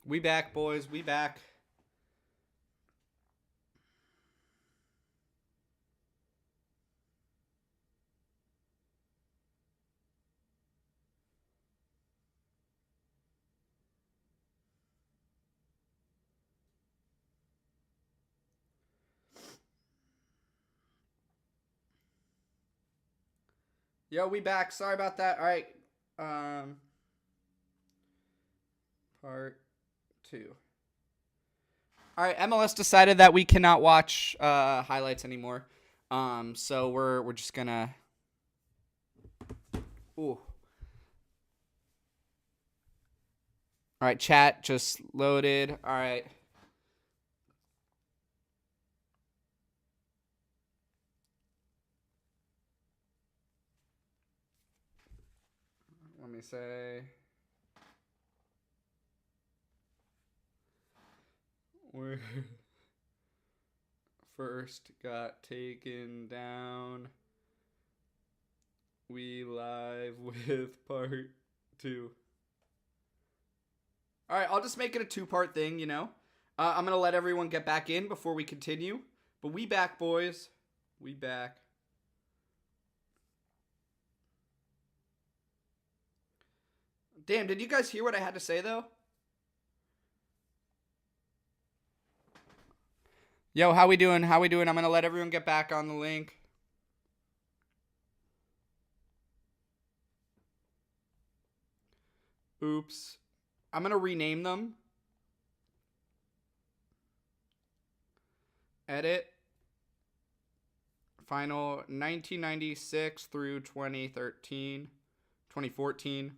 We back, boys. We back. Yo, we back. Sorry about that. All right. Part 2. All right, MLS decided that we cannot watch highlights anymore. So we're just gonna. Ooh. All right, chat just loaded. All right. Let me say. We first got taken down. We live with part 2. All right, I'll just make it a 2-part thing, you know. I'm going to let everyone get back in before we continue. But we back, boys. We back. Damn, did you guys hear what I had to say, though? Yo, how we doing? How we doing? I'm going to let everyone get back on the link. Oops. I'm going to rename them. Edit. Final 1996 through 2014.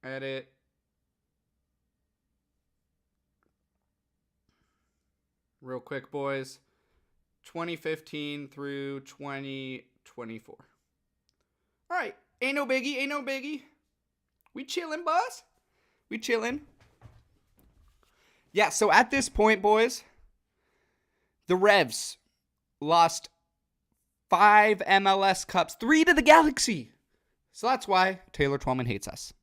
Edit. Real quick, boys. 2015 through 2024. All right. Ain't no biggie. We chillin', boss. We chillin'. Yeah, so at this point, boys, the Revs lost 5 MLS Cups, 3 to the Galaxy. So that's why Taylor Twellman hates us.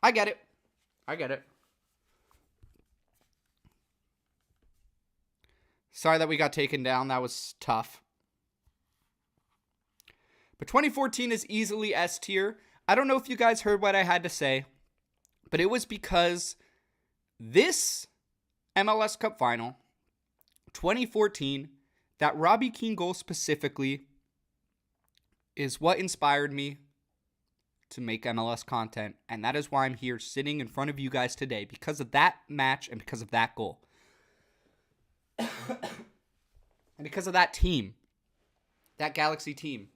I get it. Sorry that we got taken down. That was tough. But 2014 is easily S tier. I don't know if you guys heard what I had to say, but it was because this MLS Cup final, 2014, that Robbie Keane goal specifically is what inspired me to make MLS content. And that is why I'm here sitting in front of you guys today, because of that match and because of that goal. And because of that team, that Galaxy team.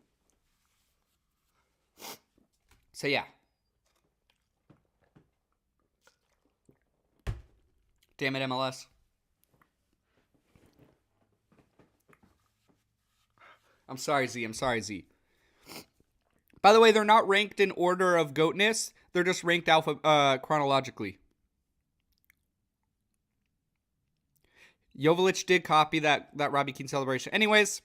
So yeah. Damn it, MLS. I'm sorry, Z. By the way, they're not ranked in order of goatness. They're just ranked chronologically. Jovic did copy that Robbie Keane celebration. Anyways,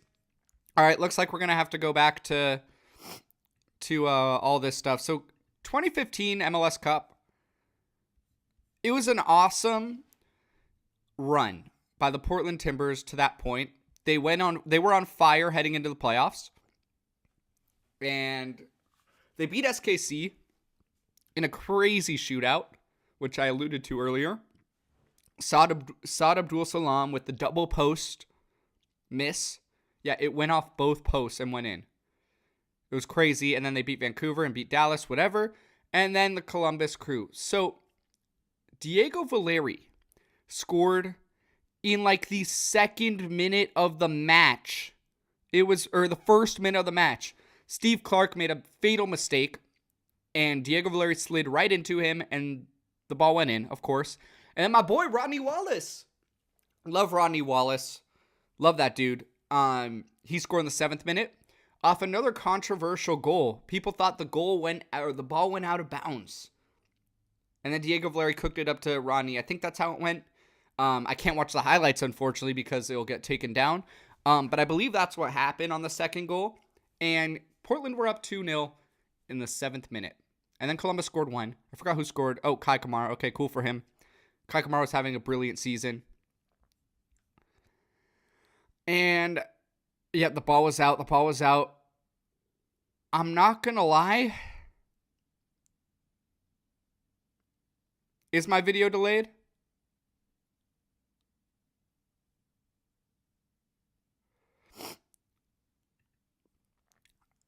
all right, looks like we're going to have to go back to all this stuff. So 2015 MLS Cup, it was an awesome run by the Portland Timbers to that point. They were on fire heading into the playoffs. And they beat SKC in a crazy shootout, which I alluded to earlier. Saad Abdul Salam with the double post miss. Yeah, it went off both posts and went in. It was crazy. And then they beat Vancouver and beat Dallas, whatever. And then the Columbus Crew. So Diego Valeri scored in like the second minute of the match. Or the first minute of the match. Steve Clark made a fatal mistake. And Diego Valeri slid right into him. And the ball went in, of course. And then my boy, Rodney Wallace. Love Rodney Wallace. Love that dude. He scored in the 7th minute off another controversial goal. People thought the ball went out of bounds. And then Diego Valeri cooked it up to Rodney. I think that's how it went. I can't watch the highlights, unfortunately, because it'll get taken down. But I believe that's what happened on the second goal. And Portland were up 2-0 in the 7th minute. And then Columbus scored one. I forgot who scored. Oh, Kai Kamara. Okay, cool for him. Kai Kamara was having a brilliant season. And, yeah, the ball was out. The ball was out. I'm not going to lie. Is my video delayed?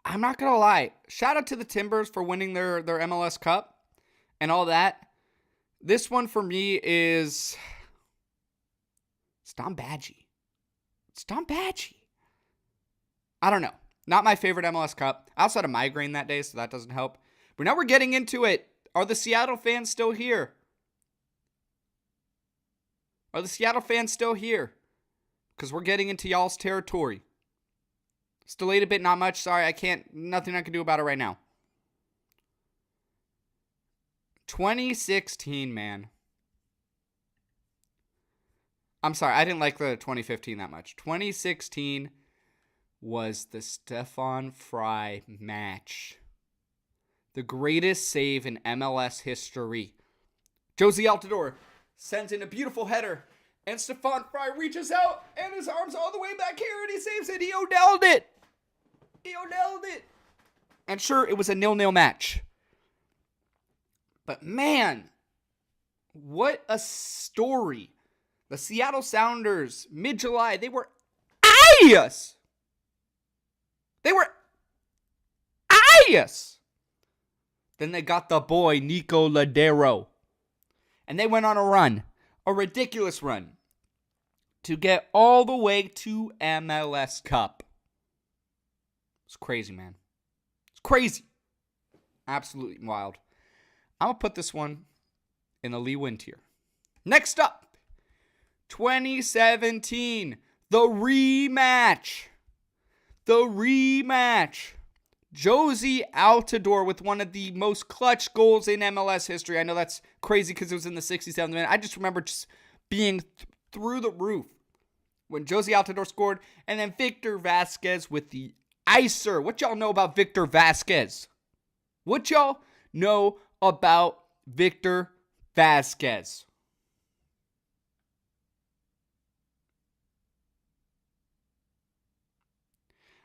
I'm not going to lie. Shout out to the Timbers for winning their MLS Cup and all that. This one for me is Stom Badgie. I don't know. Not my favorite MLS Cup. I also had a migraine that day, so that doesn't help. But now we're getting into it. Are the Seattle fans still here? Because we're getting into y'all's territory. It's delayed a bit, not much. Sorry, nothing I can do about it right now. 2016, man. I'm sorry, I didn't like the 2015 that much. 2016 was the Stefan Fry match. The greatest save in MLS history. Josie Altidore sends in a beautiful header. And Stefan Fry reaches out, and his arm's all the way back here, and he saves it. He Odell'd it. And sure, it was a 0-0 match. But man, what a story. The Seattle Sounders, mid-July, they were us. Then they got the boy, Nico Ladero. And they went on a run, a ridiculous run, to get all the way to MLS Cup. It's crazy, man. It's crazy. Absolutely wild. I'm going to put this one in the Lee Win tier. Next up, 2017, the rematch. Josie Altidore with one of the most clutch goals in MLS history. I know that's crazy because it was in the 67th minute. I just remember just being through the roof when Josie Altidore scored. And then Victor Vasquez with the icer. What y'all know about Victor Vasquez?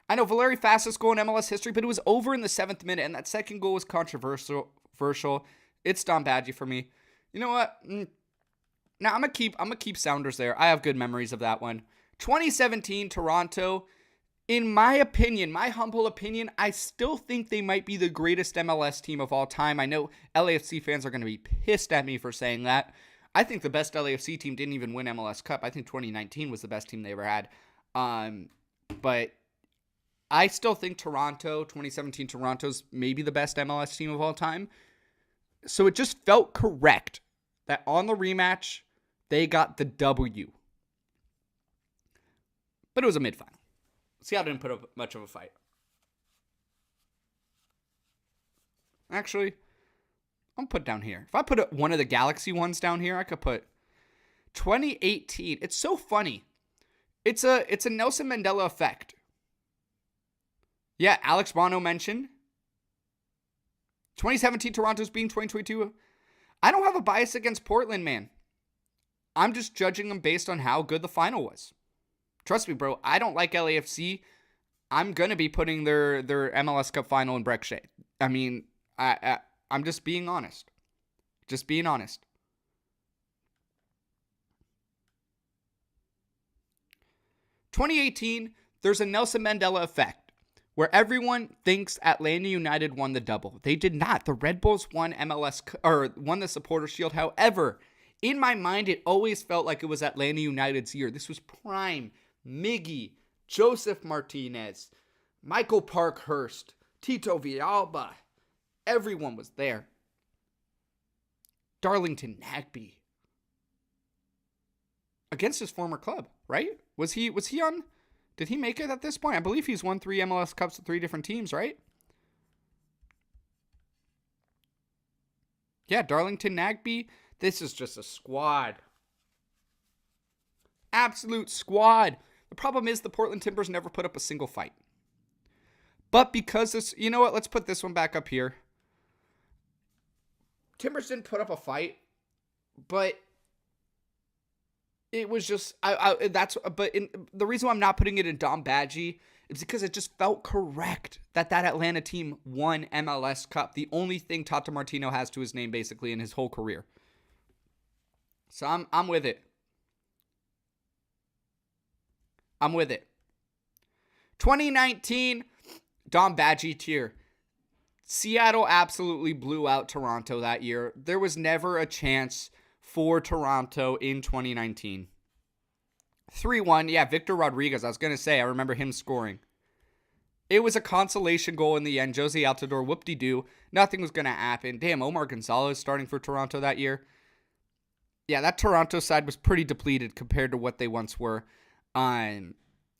I know Valeri fastest goal in MLS history, but it was over in the 7th minute, and that second goal was controversial. It's Stom Badgie for me. You know what? Now I'm gonna keep Sounders there. I have good memories of that one. 2017 Toronto. In my opinion, my humble opinion, I still think they might be the greatest MLS team of all time. I know LAFC fans are going to be pissed at me for saying that. I think the best LAFC team didn't even win MLS Cup. I think 2019 was the best team they ever had. But I still think 2017 Toronto's maybe the best MLS team of all time. So it just felt correct that on the rematch, they got the W. But it was a mid-final. Seattle didn't put up much of a fight. Actually, I'm going to put down here. If I put one of the Galaxy ones down here, I could put 2018. It's so funny. It's a Nelson Mandela effect. Yeah, Alex Bono mentioned 2017 Toronto's beating 2022. I don't have a bias against Portland, man. I'm just judging them based on how good the final was. Trust me, bro. I don't like LAFC. I'm going to be putting their MLS Cup final in Breck Shea. I mean, I'm just being honest. 2018, there's a Nelson Mandela effect where everyone thinks Atlanta United won the double. They did not. The Red Bulls won won the Supporters' Shield. However, in my mind, it always felt like it was Atlanta United's year. This was prime Miggy, Joseph Martinez, Michael Parkhurst, Tito Villalba. Everyone was there. Darlington Nagbe. Against his former club, right? Was he on? Did he make it at this point? I believe he's won 3 MLS Cups with 3 different teams, right? Yeah, Darlington Nagbe. This is just a squad. Absolute squad. The problem is the Portland Timbers never put up a single fight. But because this, you know what? Let's put this one back up here. Timbers didn't put up a fight, but it was just the reason why I'm not putting it in Dom Badgie is because it just felt correct that Atlanta team won MLS Cup. The only thing Tata Martino has to his name basically in his whole career. So I'm with it. I'm with it. 2019 Dom Badgie tier. Seattle absolutely blew out Toronto that year. There was never a chance for Toronto in 2019. 3-1. Yeah, Victor Rodriguez. I was going to say, I remember him scoring. It was a consolation goal in the end. Josie Altidore, whoop-de-doo. Nothing was going to happen. Damn, Omar Gonzalez starting for Toronto that year. Yeah, that Toronto side was pretty depleted compared to what they once were. I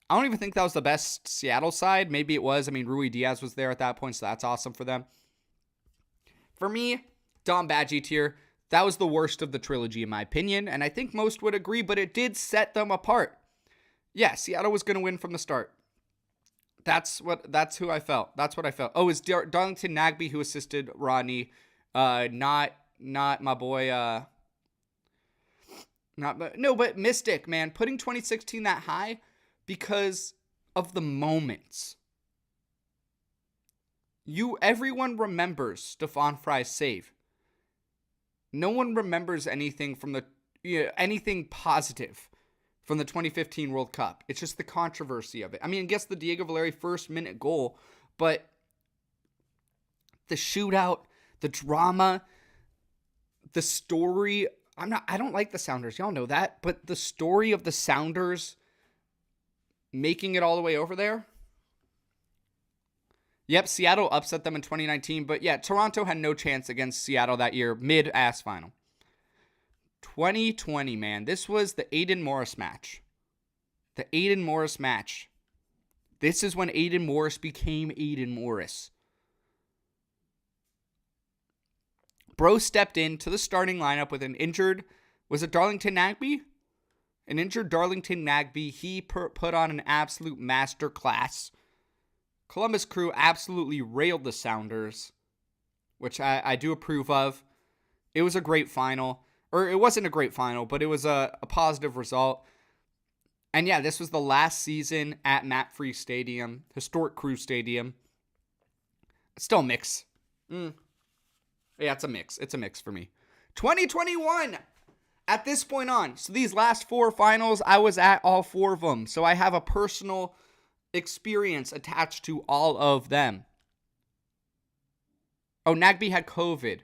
don't even think that was the best Seattle side. Maybe it was. I mean, Rui Diaz was there at that point, so that's awesome for them. For me, Dom Badgie tier. That was the worst of the trilogy, in my opinion, and I think most would agree, but it did set them apart. Yeah, Seattle was going to win from the start. That's who I felt. That's what I felt. Oh, it's Darlington Nagbe who assisted Rodney, not my boy. But Mystic, man, putting 2016 that high because of the moments. Everyone remembers Stefan Fry's save. No one remembers anything from anything positive from the 2015 World Cup. It's just the controversy of it. I mean, I guess the Diego Valeri first minute goal, but the shootout, the drama, the story. I don't like the Sounders. Y'all know that, but the story of the Sounders making it all the way over there. Yep, Seattle upset them in 2019, but yeah, Toronto had no chance against Seattle that year, mid-ass final. 2020, man, this was the Aiden Morris match. The Aiden Morris match. This is when Aiden Morris became Aiden Morris. Bro stepped into the starting lineup with an injured, was it Darlington Nagbe? An injured Darlington Nagbe. He put on an absolute masterclass. Columbus Crew absolutely railed the Sounders, which I do approve of. It was a great final. Or it wasn't a great final, but it was a positive result. And yeah, this was the last season at Matt Free Stadium, historic Crew Stadium. It's still a mix. Yeah, it's a mix. It's a mix for me. 2021! At this point on, so these last four finals, I was at all four of them. So I have a personal experience attached to all of them. Oh, Nagbe had COVID.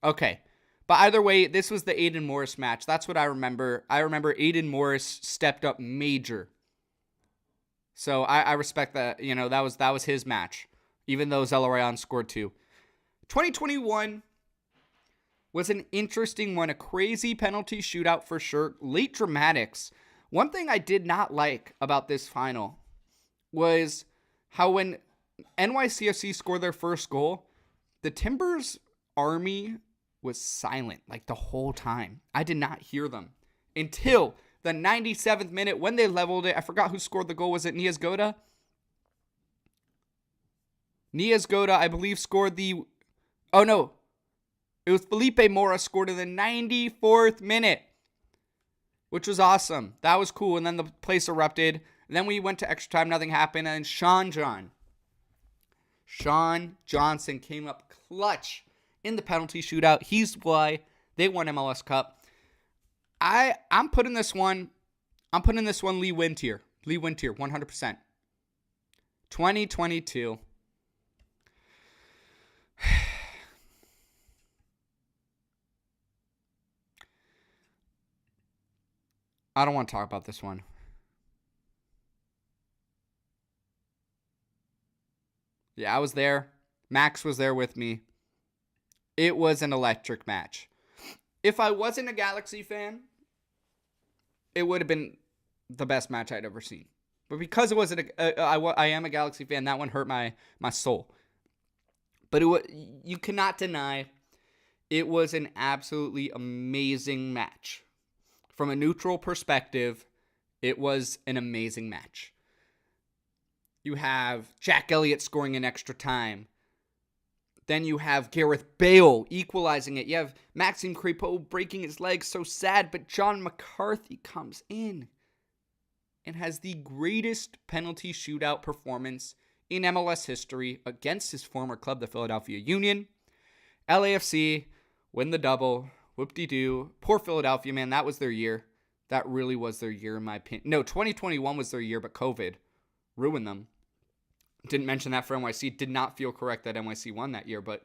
Okay. But either way, this was the Aiden Morris match. That's what I remember. I remember Aiden Morris stepped up major. So I respect that. You know, that was his match. Even though Zelarayan scored 2. 2021 was an interesting one. A crazy penalty shootout for sure. Late dramatics. One thing I did not like about this final was how when NYCFC scored their first goal, the Timbers Army was silent like the whole time. I did not hear them until the 97th minute when they leveled it. I forgot who scored the goal. Was it Nias Goda? Nias Goda, I believe, scored the... Oh, no. It was Felipe Mora scored in the 94th minute, which was awesome. That was cool. And then the place erupted. And then we went to extra time. Nothing happened. And Sean Johnson came up clutch in the penalty shootout. He's why they won MLS Cup. I'm putting this one Lee Win tier. Lee Win tier, 100%. 2022. I don't want to talk about this one. Yeah, I was there. Max was there with me. It was an electric match. If I wasn't a Galaxy fan, it would have been the best match I'd ever seen. But because it wasn't, I am a Galaxy fan, that one hurt my soul. But you cannot deny it was an absolutely amazing match. From a neutral perspective, it was an amazing match. You have Jack Elliott scoring in extra time. Then you have Gareth Bale equalizing it. You have Maxime Crepeau breaking his leg, so sad. But John McCarthy comes in and has the greatest penalty shootout performance in MLS history against his former club, the Philadelphia Union. LAFC win the double. Whoop-de-doo. Poor Philadelphia, man. That was their year. That really was their year, in my opinion. No, 2021 was their year, but COVID ruined them. Didn't mention that for NYC. Did not feel correct that NYC won that year, but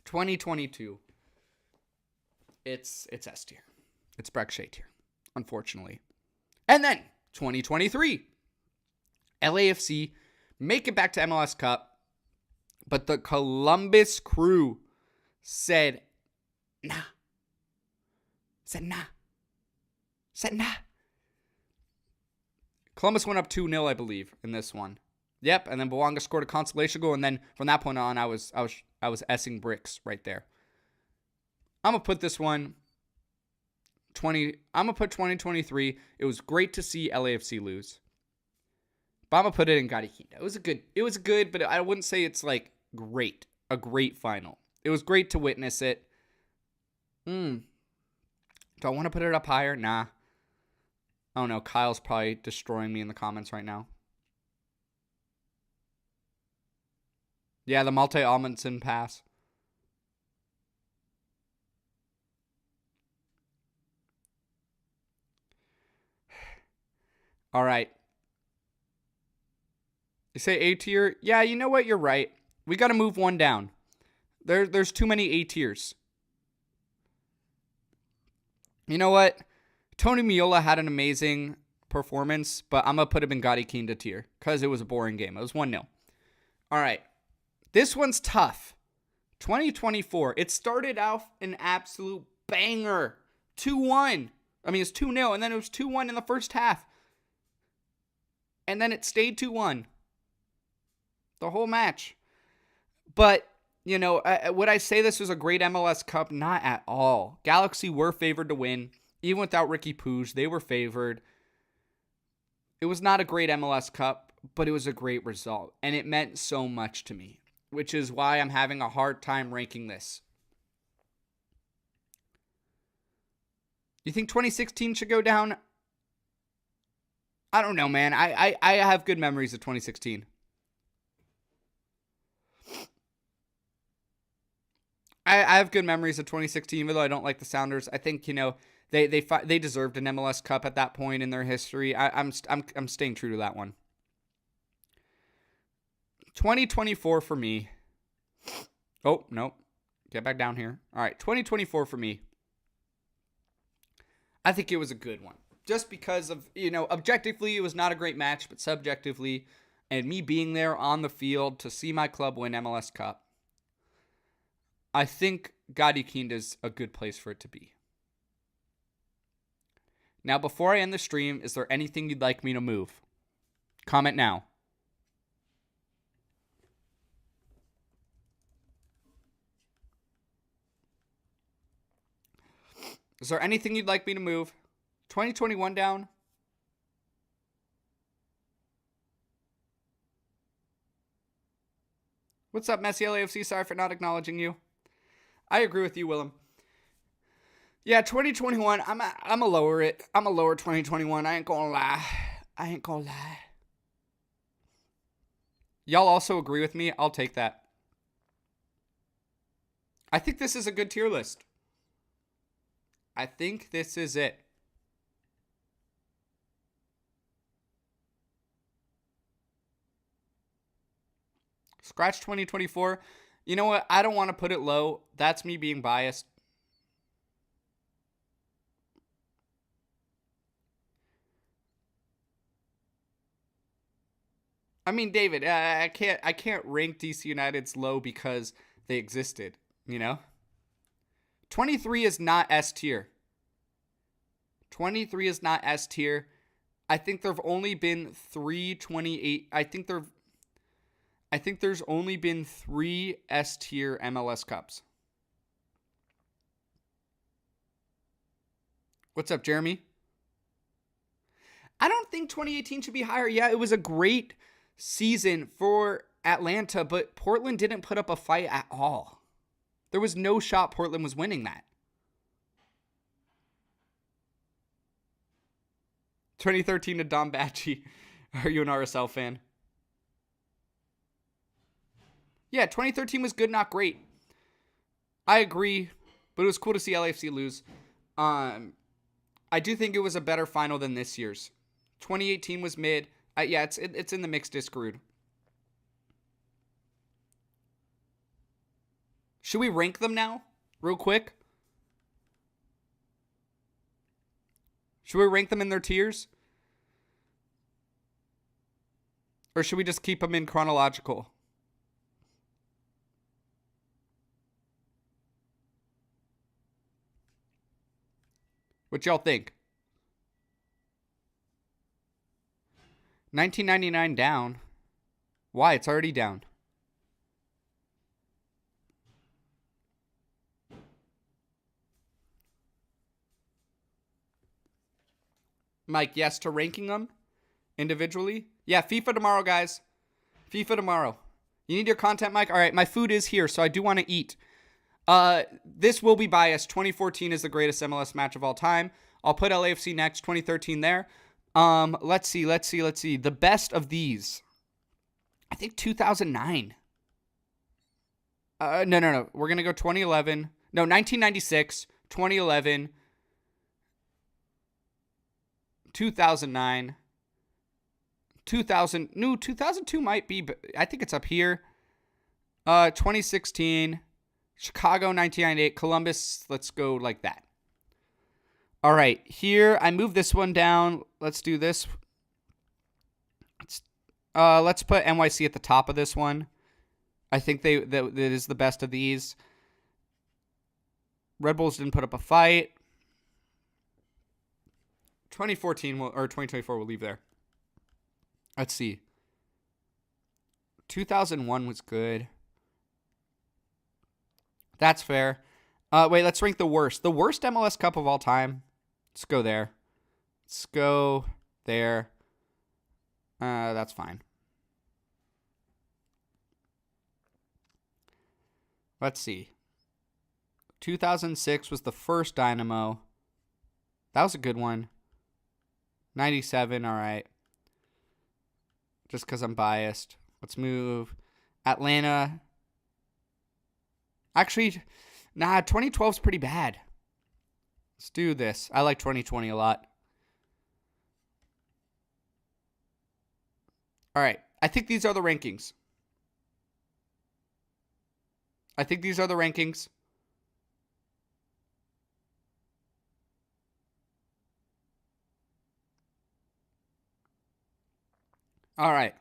2022, it's S tier. It's Breck Shea tier, unfortunately. And then 2023, LAFC make it back to MLS Cup, but the Columbus Crew said nah. Said nah. Columbus went up 2-0, I believe, in this one. Yep, and then Bouanga scored a consolation goal, and then from that point on, I was S-ing bricks right there. I'm gonna put this one 20. I'm gonna put 2023. It was great to see LAFC lose, but I'm gonna put it in Gotti Quinta. It was good, but I wouldn't say it's like great. A great final. It was great to witness it. Do I want to put it up higher? Nah. I don't know. Kyle's probably destroying me in the comments right now. Yeah, the Malte-Amundsen pass. All right. You say A tier? Yeah, you know what? You're right. We got to move one down. There's too many A tiers. You know what? Tony Meola had an amazing performance, but I'm going to put him in Gotti Quinta tier because it was a boring game. It was 1-0. All right. This one's tough. 2024. It started off an absolute banger. 2-1. I mean, it's 2-0, and then it was 2-1 in the first half. And then it stayed 2-1 the whole match. But, you know, would I say this was a great MLS Cup? Not at all. Galaxy were favored to win. Even without Ricky Puig, they were favored. It was not a great MLS Cup, but it was a great result. And it meant so much to me, which is why I'm having a hard time ranking this. You think 2016 should go down? I don't know, man. I have good memories of 2016. I have good memories of 2016, even though I don't like the Sounders. I think, you know, they deserved an MLS Cup at that point in their history. I'm staying true to that one. 2024 for me. Oh, no. Get back down here. All right, 2024 for me. I think it was a good one. Just because of, you know, objectively it was not a great match, but subjectively, and me being there on the field to see my club win MLS Cup, I think Gotti Quinta is a good place for it to be. Now, before I end the stream, is there anything you'd like me to move? Comment now. Is there anything you'd like me to move? 2021 down? What's up, Messy LAFC? Sorry for not acknowledging you. I agree with you, Willem. Yeah, 2021, I'm a lower it. I'm a lower 2021. I ain't gonna lie. Y'all also agree with me? I'll take that. I think this is a good tier list. I think this is it. Scratch 2024. You know what? I don't want to put it low. That's me being biased. I mean, David, I can't rank DC United's low because they existed, you know? 23 is not S tier. 23 is not S tier. I think there've only been 328. I think there's only been 3 S tier MLS Cups. What's up, Jeremy? I don't think 2018 should be higher. Yeah, it was a great season for Atlanta, but Portland didn't put up a fight at all. There was no shot Portland was winning that. 2013 to Dom Batchy. Are you an RSL fan? Yeah, 2013 was good, not great. I agree, but it was cool to see LAFC lose. I do think it was a better final than this year's. 2018 was mid. Yeah, it's in the mixed discrude. Should we rank them now, real quick? Should we rank them in their tiers? Or should we just keep them in chronological? What y'all think? 1999 down. Why? It's already down. Mike, yes to ranking them individually. Yeah, FIFA tomorrow, guys. FIFA tomorrow. You need your content, Mike? All right, my food is here, so I do want to eat. This will be biased. 2014 is the greatest MLS match of all time. I'll put LAFC next, 2013 there. Let's see. The best of these. I think 2009. No. We're going to go 2011. No, 1996, 2011, 2009, 2002 might be, but I think it's up here. 2016, Chicago 1998, Columbus, let's go like that. All right, here, I moved this one down. Let's do this. Let's put NYC at the top of this one. I think that is the best of these. Red Bulls didn't put up a fight. 2014 or 2024 we'll leave there. Let's see. 2001 was good. That's fair. Wait, let's rank the worst. The worst MLS Cup of all time. Let's go there. Let's go there. That's fine. Let's see. 2006 was the first Dynamo. That was a good one. 97, all right. Just because I'm biased. Let's move. Atlanta. Actually, 2012 is pretty bad. Let's do this. I like 2020 a lot. All right. I think these are the rankings. All right.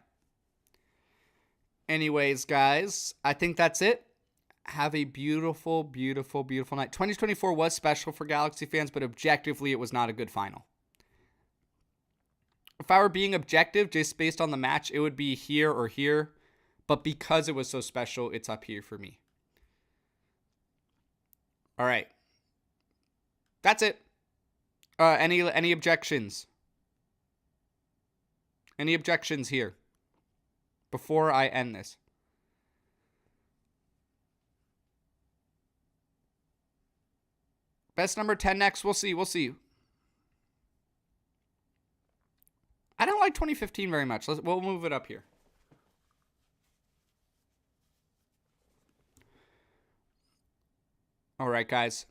Anyways, guys, I think that's it. Have a beautiful, beautiful, beautiful night. 2024 was special for Galaxy fans, but objectively, it was not a good final. If I were being objective, just based on the match, it would be here or here. But because it was so special, it's up here for me. All right. That's it. Any objections? Any objections here before I end this? Best number 10 next. We'll see. I don't like 2015 very much. We'll move it up here. All right, guys.